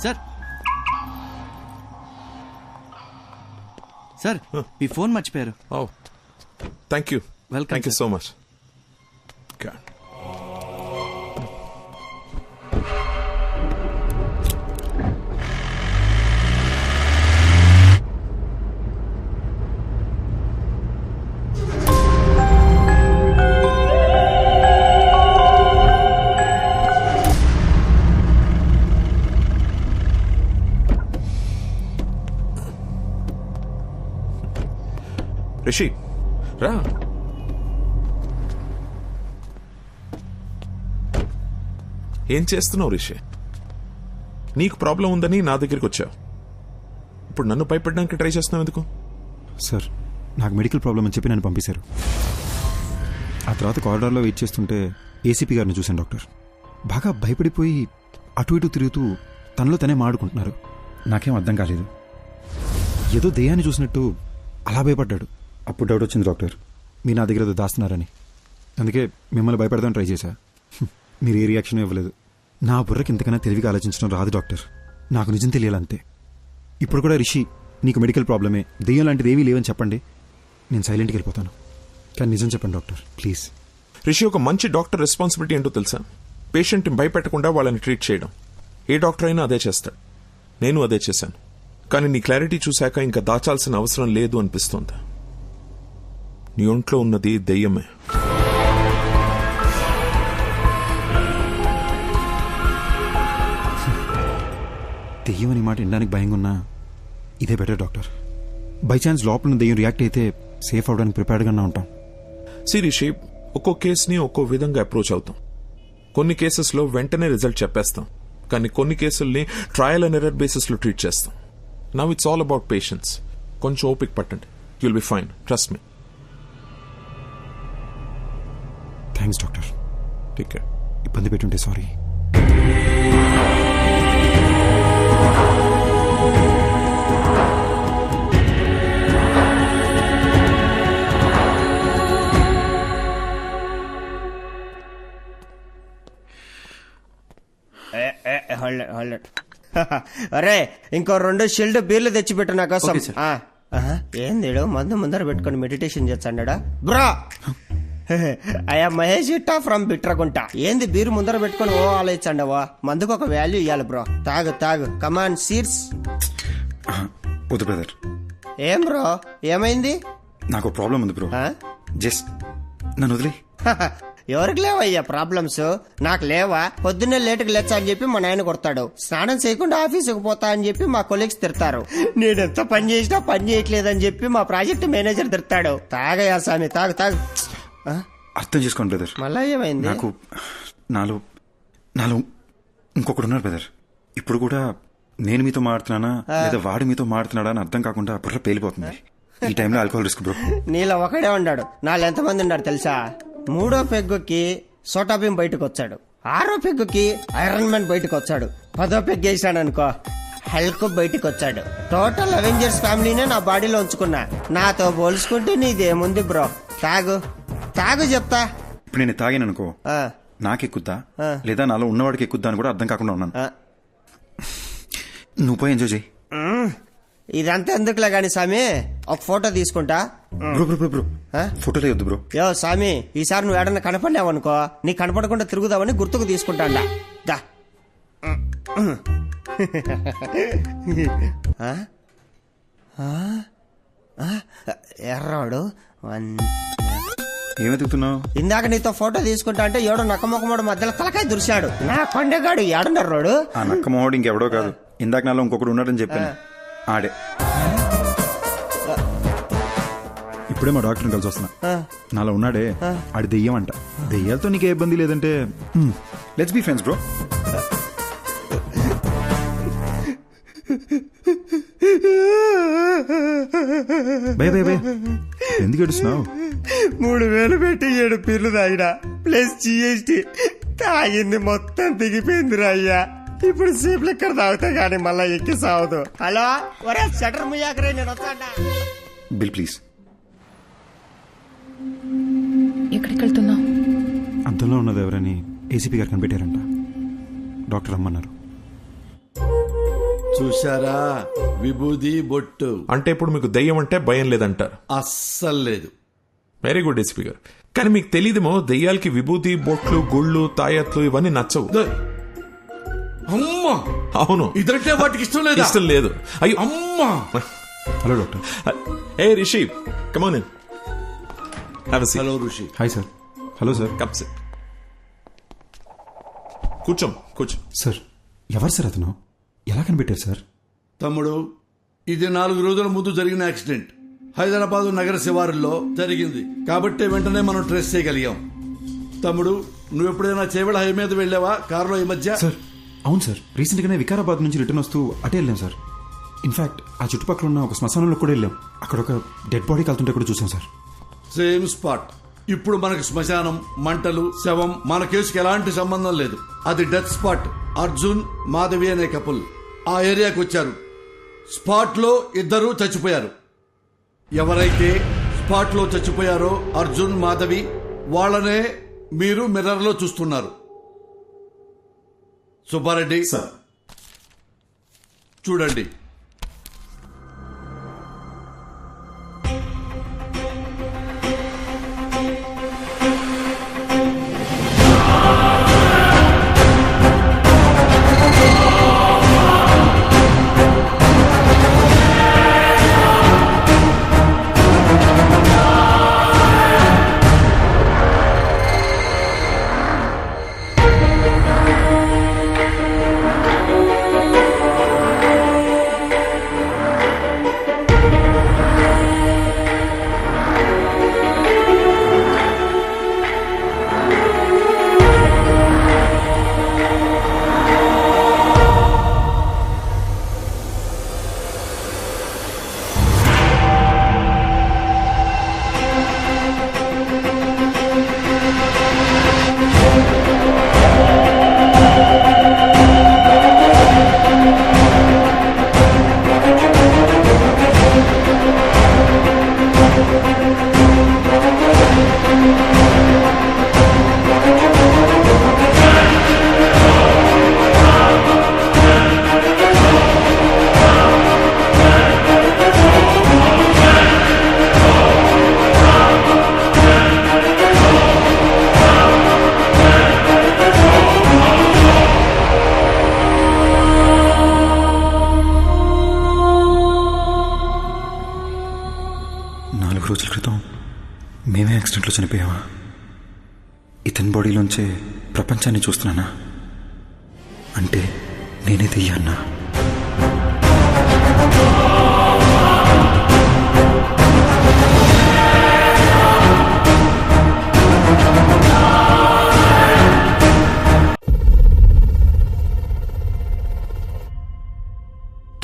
Sir sir మీ phone మర్చిపోయారు. Oh thank you. Welcome. Thank you so much. Rishi రా. ఏం చేస్తున్నావు రిషి? నీకు ప్రాబ్లం ఉందని నా దగ్గరికి వచ్చావు. ఇప్పుడు నన్ను భయపడడానికి ట్రై చేస్తున్నావు ఎందుకు? సార్ నాకు మెడికల్ ప్రాబ్లం అని చెప్పి నన్ను పంపించారు. ఆ తర్వాత కారిడార్లో వెయిట్ చేస్తుంటే ఏసీపీ గారిని చూశాను డాక్టర్. బాగా భయపడిపోయి అటు ఇటు తిరుగుతూ తనలో తనే మాడుకుంటున్నారు. నాకేం అర్థం కాలేదు. ఏదో దెయ్యాన్ని చూసినట్టు అలా భయపడ్డాడు. అప్పుడు డౌట్ వచ్చింది డాక్టర్, మీరు నా దగ్గర ఏదో దాస్తున్నారని. అందుకే మిమ్మల్ని భయపడదామని ట్రై చేశా. మీరు ఏ రియాక్షన్ ఇవ్వలేదు. నా బుర్రకి ఇంతకన్నా తెలివిగా ఆలోచించడం రాదు డాక్టర్. నాకు నిజం తెలియాలంతే. ఇప్పుడు కూడా రిషి నీకు మెడికల్ ప్రాబ్లమే, దెయ్యం లాంటిది ఏమీ లేవని చెప్పండి, నేను సైలెంట్కి వెళ్ళిపోతాను. కానీ నిజం చెప్పండి డాక్టర్ ప్లీజ్. రిషి, ఒక మంచి డాక్టర్ రెస్పాన్సిబిలిటీ ఏంటో తెలుసా? పేషెంట్ని భయపెట్టకుండా వాళ్ళని ట్రీట్ చేయడం. ఏ డాక్టర్ అయినా అదే చేస్తాడు. నేను అదే చేశాను. కానీ నీ క్లారిటీ చూశాక ఇంకా దాచాల్సిన అవసరం లేదు అనిపిస్తోంది. నీ ఒంట్లో ఉన్నది దెయ్యమే. దెయ్యం అనే మాట వినడానికి భయంగా ఉన్నా ఇదే బెటర్ డాక్టర్. బై ఛాన్స్ లోపల దెయ్యం రియాక్ట్ అయితే సేఫ్ అవడానికి ప్రిపేర్డ్గానే ఉంటాం. రిషి, ఒక్కో కేసుని ఒక్కో విధంగా అప్రోచ్ అవుతాం. కొన్ని కేసెస్లో వెంటనే రిజల్ట్ చెప్పేస్తాం, కానీ కొన్ని కేసుల్ని ట్రయల్ అండ్ ఎర్రర్ బేసిస్లో ట్రీట్ చేస్తాం. Now it's all about patience. కొంచెం ఓపిక పట్టండి. You'll be fine, trust me. Thanks doctor. Take care. ఇబ్బంది పెట్టుంటే సారీ. అరే ఇంకో 2 షిల్డ్ బీర్లు తెచ్చిపెట్టు నా కోసం. ఏంది మందు ముందర పెట్టుకుని మెడిటేషన్ చేస్తాడా బ్రా? అయ్యా మహేష్ ఇట్టా ఫ్రమ్ బిట్రకుంట. ఏంది బీరు ముందర పెట్టుకుని ఓ ఆలోచించండవా? మందుకు ఒక వాల్యూ ఇవ్వాలి బ్రో. తాగు తాగు, కమాన్ సీర్స్. వద్దు బ్రదర్. ఏం బ్రో, ఏమైంది? నాకు ప్రాబ్లం ఉంది బ్రో. జస్ట్ నన్ను వదిలే. ఎవరికి లేవయ్యా ప్రాబ్లమ్స్? నాకు లేవా? పొద్దున్నే లేటుకు లేచా అని చెప్పి మా నాయన కొడతాడు. స్నానం చేయకుండా ఆఫీసుకు పోతా అని చెప్పి మా కొలీగ్స్ తిడతారు. నేనెంత పని చేసినా పని చేయట్లేదని చెప్పి మా ప్రాజెక్ట్ మేనేజర్ తిడతాడు. తాగయ్యా స్వామి, తాగు తాగు. అర్థం చేసుకోండి బ్రదర్. మళ్ళా ఏమైంది? నాకు నాలో ఇంకొకడు ఉన్నారు బ్రదర్. ఇప్పుడు కూడా నేను మీతో మాడుతున్నానా లేదా వాడు మీతో మాడుతున్నాడా అని అర్థం కాకుండా బుర్ర పేలిపోతుంది. ఈ టైంలో ఆల్కహాల్ రిస్క్ బ్రో. నీలో ఒకడే ఉన్నాడు. నాలో ఎంతమంది ఉన్నాడు తెలుసా? 3వ పెగ్గుకి సోటాబీన్ బయటకు వచ్చాడు. 6వ పెగ్గుకి ఐరన్ మ్యాన్ బయటకు వచ్చాడు. 10వ పెగ్ వేసాడు అనుకో, హల్క్ బయటకు వచ్చాడు. టోటల్ అవెంజర్స్ ఫ్యామిలీనే నా బాడీలో ఉంచుకున్నా. నాతో పోల్చుకుంటే నీదేముంది బ్రో? తాగు తాగు చెప్తా. ఇప్పుడు నేను తాగాను అనుకో, నాకెక్కుద్దా లేదా నాలో ఉన్నవాడికి ఎక్కుద్దా అని కూడా అర్థం కాకుండా ఉన్నాను. నువ్వు పోయి ఎంజాయ్ చేయి. ఇదంతా ఎందుకులే గాని స్వామి, ఒక ఫోటో తీసుకుంటా. బ్రో బ్రో బ్రో ఫోటోలే వద్దు బ్రో. యో స్వామి, ఈసారి నువ్వు ఏడన్నా కనపడలేవనుకో, నీ కనపడకుండా తిరుగుదామని గుర్తుకు తీసుకుంటాండా. దా ఎర్రాడు ఏమెతుకుతున్నావు? ఇందాక నీతో ఫోటో తీసుకుంటా అంటే ఏడో నక్కమొక్కమోడు మధ్యలో తలకాయ దురిశాడు. నా కొండగాడు ఏడున్నాడు. ఆ నక్కమోడు ఇంకెవడో కాదు, ఇందాక నాలో ఇంకొకడు ఉన్నాడని చెప్పాను. ఆడే. ఇప్పుడే మా డాక్టర్ని కలిసి వస్తున్నా. నాలో ఉన్నాడే ఆడి దెయ్యం అంట. దెయ్యాలతో నీకే ఇబ్బంది లేదంటే లెట్స్ బి ఫ్రెండ్స్ బ్రో. భయ భయ భయ ఎందుకు ఏడుస్తున్నావు? 3000 పెట్టి 7 పీర్లు తాగినా ప్లస్ GST తాగింది మొత్తం దిగిపోయిందిరా అయ్యా. ఇప్పుడు సీపులు ఇక్కడ తాగుతా గానీ మళ్ళా ఎక్కి సావదు. హలో ఒరే షటర్ ముయ్యాకరే, నేను వస్తాడా? Bill please. ఎక్కడికి వెళ్తున్నావు? అంతలో ఉన్నది ఎవరని ఏసీపీ గారు కనిపెట్టారంట. డాక్టర్ రమ్మన్నారు. చూశారా, విభూది బొట్టు అంటే ఇప్పుడు మీకు దెయ్యం అంటే భయం లేదంటారు. అస్సలు లేదు. వెరీ గుడ్ ఎస్పీ గారు. కానీ మీకు తెలియదేమో, దెయ్యాలకి విభూతి బొట్లు గుళ్ళు తాయత్లు ఇవన్నీ నచ్చవు. అమ్మా, అవును, ఇదంటే వాటికి ఇష్టం లేదా? ఇష్టం లేదు. అయ్యో అమ్మా. Hello doctor. ఏ Rishi, come on in. Have a seat. Hello Rishi. Hi sir. Hello sir. Come sit. కూర్చో. సార్, ఎవరు సార్ అతను? ఎలా కనిపెట్టారు సార్? తమ్ముడు, ఇది 4 రోజుల ముందు జరిగిన యాక్సిడెంట్. హైదరాబాద్ నగర శివారుల్లో జరిగింది కాబట్టి వెంటనే మనం ట్రేస్ చేయగలిగాం. తమ్ముడు, నువ్వు ఎప్పుడైనా చేవెళ్ళ హై మీద వెళ్ళావా కారులో ఈ మధ్య? సార్, అవును సార్. రీసెంట్గానే వికారాబాద్ నుంచి రిటర్న్ వస్తూ అటే వెళ్ళాం సార్. ఇన్ఫాక్ట్ ఆ చుట్టుపక్కల ఉన్న ఒక శ్మశానంలో కూడా వెళ్ళాం. అక్కడ ఒక డెడ్ బాడీ కలుతుంటే కూడా చూసాం సార్. Same spot. ఇప్పుడు మనకి శ్మశానం, మంటలు, శవం మన కేసుకి ఎలాంటి సంబంధం లేదు. అది డెత్ స్పాట్. అర్జున్, మాధవి అనే కపుల్ ఆ ఏరియాకి వచ్చారు. స్పాట్ లో 2 చచ్చిపోయారు. ఎవరైతే స్పాట్ లో చచ్చిపోయారో అర్జున్, మాధవి, వాళ్ళనే మీరు మిర్రర్ లో చూస్తున్నారు. సుబ్బారెడ్డి, చూడండి. రోజుల క్రితం మేమే యాక్సిడెంట్లో చనిపోయావా? ఇతని బాడీలోంచే ప్రపంచాన్ని చూస్తున్నానా? అంటే నేనే దెయ్యాన్నా?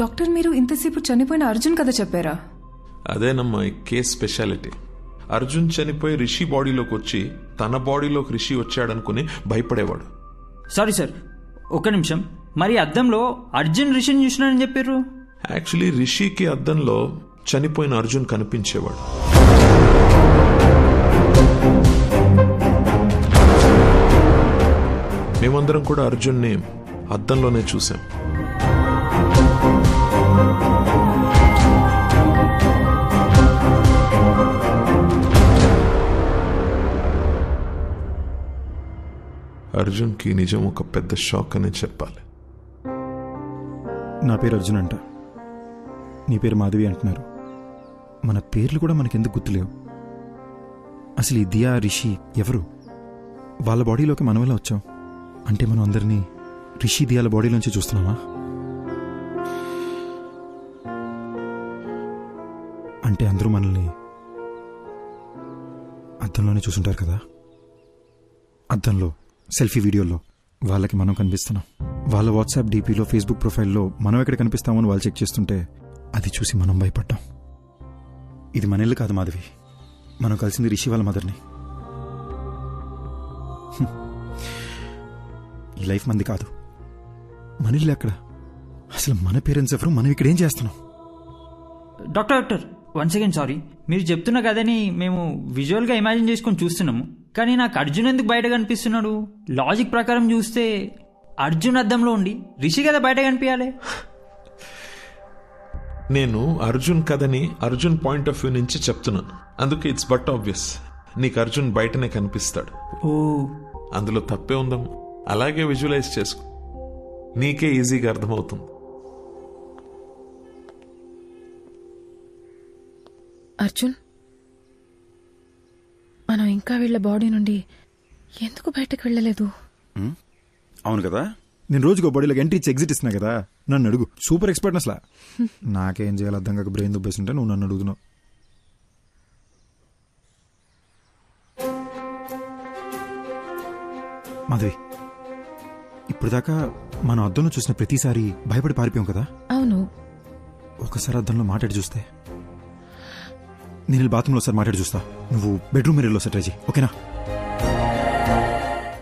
డాక్టర్, మీరు ఇంతసేపు చనిపోయిన అర్జున్ కథ చెప్పారా? అదేనమ్మా ఈ కేస్ స్పెషాలిటీ. అర్జున్ చనిపోయి రిషి బాడీలోకి వచ్చి తన బాడీలోకి రిషి వచ్చాడనుకుని భయపడేవాడు. సారీ సార్, ఒక్క నిమిషం. మరి అద్దంలో అర్జున్ రిషిని చూసినానని చెప్పారు. యాక్చువల్లీ రిషికి అద్దంలో చనిపోయిన అర్జున్ కనిపించేవాడు. మేమందరం కూడా అర్జున్ని అద్దంలోనే చూసాం. అర్జున్కి నిజం ఒక పెద్ద షాక్ అనే చెప్పాలి. నా పేరు అర్జున్ అంట, నీ పేరు మాధవి అంటున్నారు. మన పేర్లు కూడా మనకెందుకు గుర్తులేవు? అసలు ఈ దియా, రిషి ఎవరు? వాళ్ళ బాడీలోకి మనం ఎలా వచ్చాం? అంటే మనం అందరినీ రిషి, దియాల బాడీలోంచి చూస్తున్నామా? అంటే అందరూ మనల్ని అద్దంలోనే చూసుంటారు కదా. అద్దంలో సెల్ఫీ వీడియోల్లో వాళ్ళకి మనం కనిపిస్తున్నాం. వాళ్ళ వాట్సాప్ డీపీలో, ఫేస్బుక్ ప్రొఫైల్లో మనం ఎక్కడ కనిపిస్తామో అని వాళ్ళు చెక్ చేస్తుంటే అది చూసి మనం భయపడ్డాం. ఇది మన ఇల్లు కాదు మాధవి, మనం కలిసింది రిషి వాళ్ళ మదర్ని. ఈ లైఫ్ మంది కాదు, మన ఇల్లు ఎక్కడ? అసలు మన పేరెంట్స్ ఎవరు? మనం ఇక్కడ ఏం చేస్తున్నాం? Doctor, one second, sorry. మీరు చెప్తున్న కథని మేము విజువల్గా ఇమాజిన్ చేసుకొని చూస్తున్నాము, కానీ నాకు అర్జున్ ఎందుకు బయట కనిపిస్తున్నాడు? లాజిక్ ప్రకారం చూస్తే అర్జున్ అద్దంలో ఉండి రిషి కదా బయట కనిపించాలి. నేను అర్జున్ కథని అర్జున్ పాయింట్ ఆఫ్ వ్యూ నుంచి చెప్తున్నాను. అందుకే ఇట్స్ బట్ ఆబ్వియస్ నీకు అర్జున్ బయటనే కనిపిస్తాడు. ఓ అందులో తప్పే ఉందాం. అలాగే విజువలైజ్ చేసుకో, నీకే ఈజీగా అర్థమవుతుంది. అర్జున్, మనం ఇంకా వీళ్ళ బాడీ నుండి ఎందుకు బయటకు వెళ్ళలేదు? అవును కదా, నేను రోజుకో బాడీలోకి ఎంట్రీ ఇచ్చి ఎగ్జిట్ ఇస్తున్నా కదా. నన్ను అడుగు, సూపర్ ఎక్స్పర్ట్ అసలు. నాకేం చేయాలి అర్థం కాక బ్రెయిన్ దుబ్బేస్తుంటే నువ్వు నన్ను అడుగుతున్నావు. మాధవి, ఇప్పుడు దాకా మనం అద్దంలో చూసిన ప్రతిసారి భయపడి పారిపోయాం కదా. అవును. ఒకసారి అద్దంలో మాట్లాడి చూస్తే. నేను బాత్రూంలో ఒకసారి మాట్లాడి చూస్తా, నువ్వు బెడ్రూమ్ మీరు వెళ్ళి ట్రై చేయి, ఓకేనా?